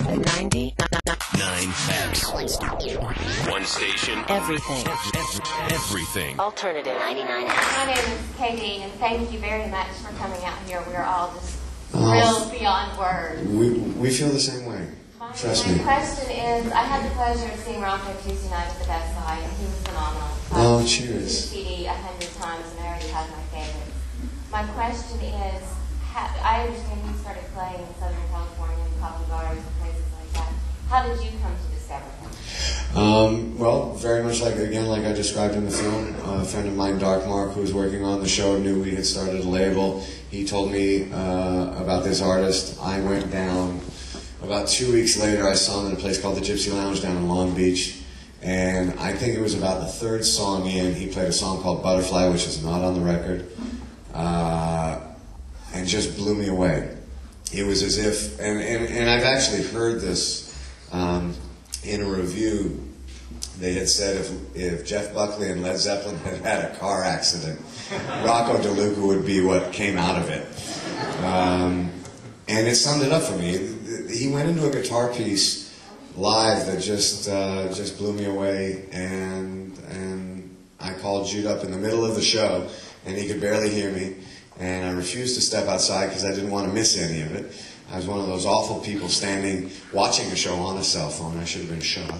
One station. Everything. Everything. Alternative 99. My name is Katie, and thank you very much for coming out here. We are all just thrilled beyond words. We feel the same way. Trust me. My question is, I had the pleasure of seeing Rocco Tuesday night at the Best Side, and he was phenomenal. Oh, I've cheers. seen the CD 100 times, and I already have my favorites. My question is, I understand you started playing in Southern California, in coffee bars and places like that. How did you come to discover him? Well, very much like I described in the film, a friend of mine, Dark Mark, who was working on the show, knew we had started a label. He told me about this artist. I went down. About 2 weeks later, I saw him in a place called the Gypsy Lounge down in Long Beach. And I think it was about the third song in, he played a song called Butterfly, which is not on the record, and just blew me away. It was as if, and I've actually heard this in a review. They had said if Jeff Buckley and Led Zeppelin had had a car accident, Rocco DeLuca would be what came out of it. And it summed it up for me. He went into a guitar piece live that just blew me away, and I called Jude up in the middle of the show, and he could barely hear me, and I refused to step outside because I didn't want to miss any of it. I was one of those awful people standing, watching a show on a cell phone. I should have been shot.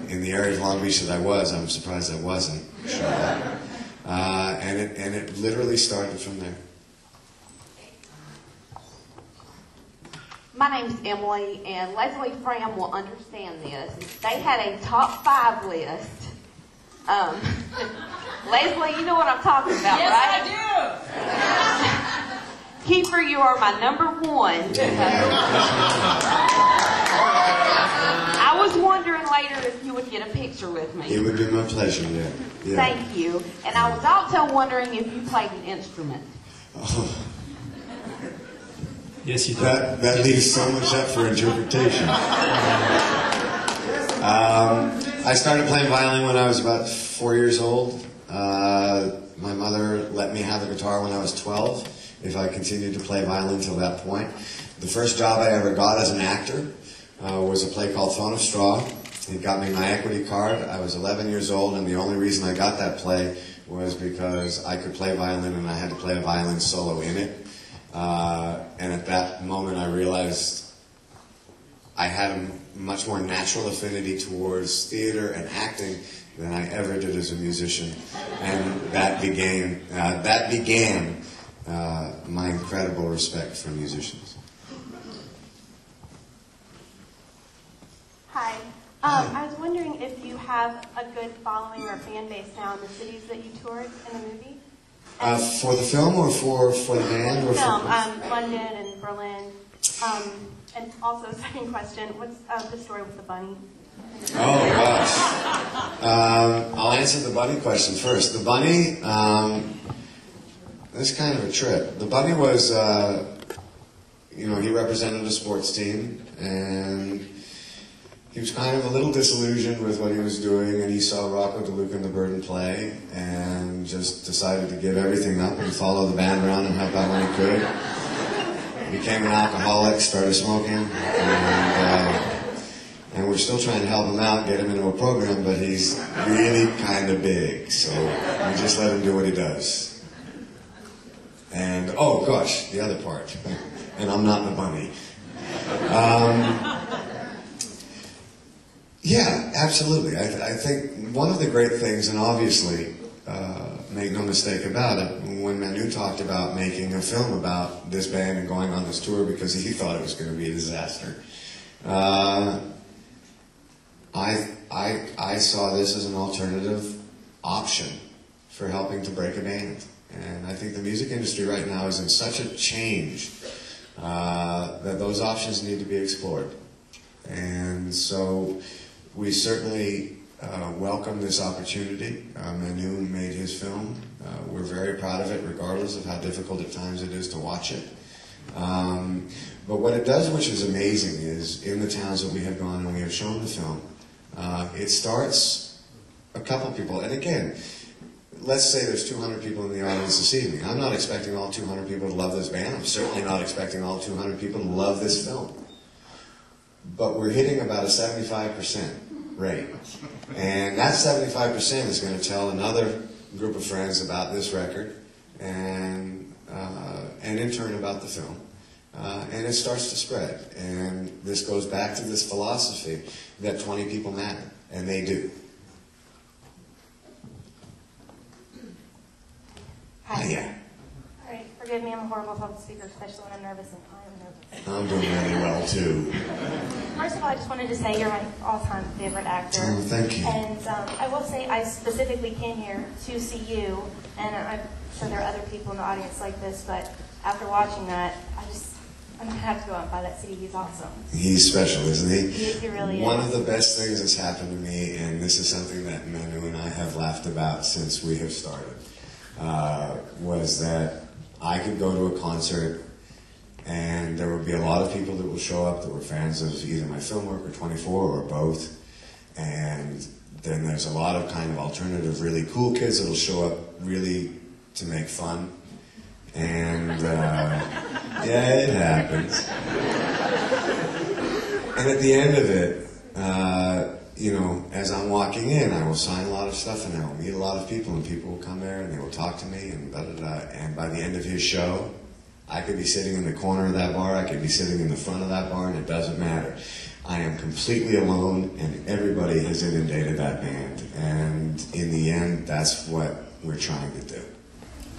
In the area of Long Beach that I was, I'm surprised I wasn't shot. And it literally started from there. My name's Emily, and Leslie Fram will understand this. They had a top 5 list. Leslie, you know what I'm talking about, right? Yes, I do. Kiefer, you are my number 1. I was wondering later if you would get a picture with me. It would be my pleasure, yeah. Thank you. And I was also wondering if you played an instrument. Oh. Yes, you do. That leaves so much up for interpretation. I started playing violin when I was about 4 years old. My mother let me have a guitar when I was 12 if I continued to play violin till that point. The first job I ever got as an actor was a play called Phone of Straw. It got me my equity card. I was 11 years old, and the only reason I got that play was because I could play violin and I had to play a violin solo in it. And at that moment I realized I had a much more natural affinity towards theater and acting than I ever did as a musician. And that began my incredible respect for musicians. Hi. I was wondering if you have a good following or fan base now in the cities that you toured in the movie? For the film or for the band? Or film, London and Berlin. And also, second question, what's the story with the bunny? Oh, gosh. I'll answer the bunny question first. The bunny, this is kind of a trip. The bunny was, he represented a sports team, and he was kind of a little disillusioned with what he was doing, and he saw Rocco DeLuca and the Bird and play, and just decided to give everything up and follow the band around and help out when he could. Became an alcoholic, started smoking, and we're still trying to help him out, get him into a program, but he's really kind of big, so we just let him do what he does. And, oh gosh, the other part, and I'm not the bunny. Yeah, absolutely. I think one of the great things, and obviously, make no mistake about it, when Manu talked about making a film about this band and going on this tour because he thought it was going to be a disaster, I saw this as an alternative option for helping to break a band. And I think the music industry right now is in such a change that those options need to be explored. And so we certainly welcome this opportunity. Manu made his film. We're very proud of it, regardless of how difficult at times it is to watch it. But what it does, which is amazing, is in the towns that we have gone and we have shown the film, it starts a couple people. And again, let's say there's 200 people in the audience this evening. I'm not expecting all 200 people to love this band. I'm certainly not expecting all 200 people to love this film. but we're hitting about a 75% rate. And that 75% is going to tell another group of friends about this record, and in turn about the film. And it starts to spread. And this goes back to this philosophy that 20 people matter, and they do. Hi. Yeah. All right, forgive me, I'm a horrible public speaker, especially when I'm nervous, and I am nervous. I'm doing really well, too. First of all, I just wanted to say you're my all-time favorite actor. Oh, thank you. And I will say I specifically came here to see you, and I'm sure there are other people in the audience like this, but after watching that, I'm going to have to go out and buy that CD. He's awesome. He's special, isn't he? He really One is. of the best things that's happened to me, and this is something that Manu and I have laughed about since we have started, was that I could go to a concert and there would be a lot of people that will show up that were fans of either my film work or 24 or both. And then there's a lot of kind of alternative, really cool kids that will show up really to make fun. And yeah, it happens. And at the end of it, as I'm walking in, I will sign a lot of stuff and I will meet a lot of people, and people will come there and they will talk to me and da-da-da. And by the end of his show, I could be sitting in the corner of that bar, I could be sitting in the front of that bar, and it doesn't matter. I am completely alone, and everybody has inundated that band. And in the end, that's what we're trying to do.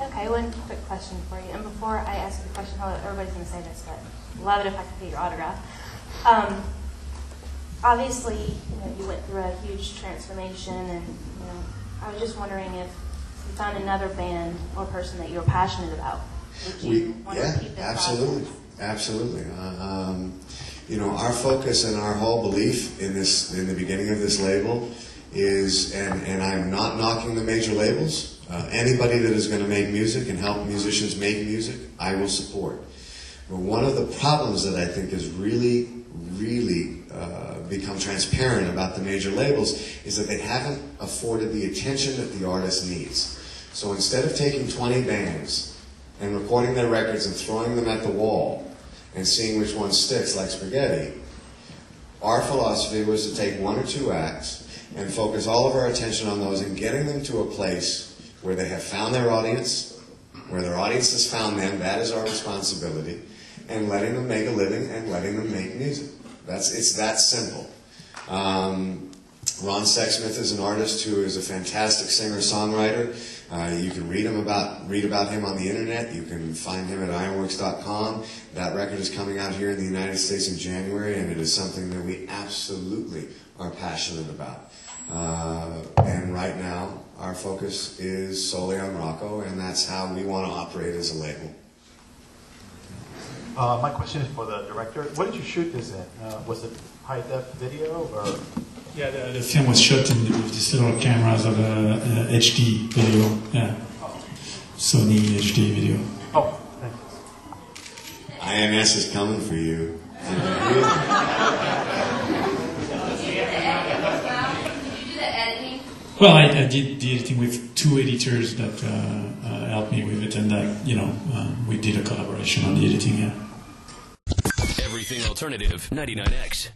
Okay, one quick question for you. And before I ask you the question, everybody's going to say this, but I'd love it if I could get your autograph. Obviously, you went through a huge transformation, and I was just wondering if you found another band or person that you were passionate about. Would you want to keep this absolutely, absolutely. Our focus and our whole belief in the beginning of this label is, and I'm not knocking the major labels. Anybody that is going to make music and help musicians make music, I will support. But one of the problems that I think has really become transparent about the major labels is that they haven't afforded the attention that the artist needs. So instead of taking 20 bands and recording their records and throwing them at the wall and seeing which one sticks like spaghetti, our philosophy was to take one or two acts and focus all of our attention on those and getting them to a place where they have found their audience, where their audience has found them. That is our responsibility, and letting them make a living and letting them make music. It's that simple. Ron Sexsmith is an artist who is a fantastic singer-songwriter. You can read about him on the internet. You can find him at ironworks.com. That record is coming out here in the United States in January, and it is something that we absolutely are passionate about. And right now, our focus is solely on Rocco, and that's how we want to operate as a label. My question is for the director. What did you shoot this in? Was it high-def video or? Yeah, the film was shot with these little cameras of HD video. Yeah, Sony HD video. Oh, thank you. IMS is coming for you. Did you do the editing? Well, I did the editing with two editors that helped me with it, and we did a collaboration on the editing. Yeah. Everything Alternative 99X.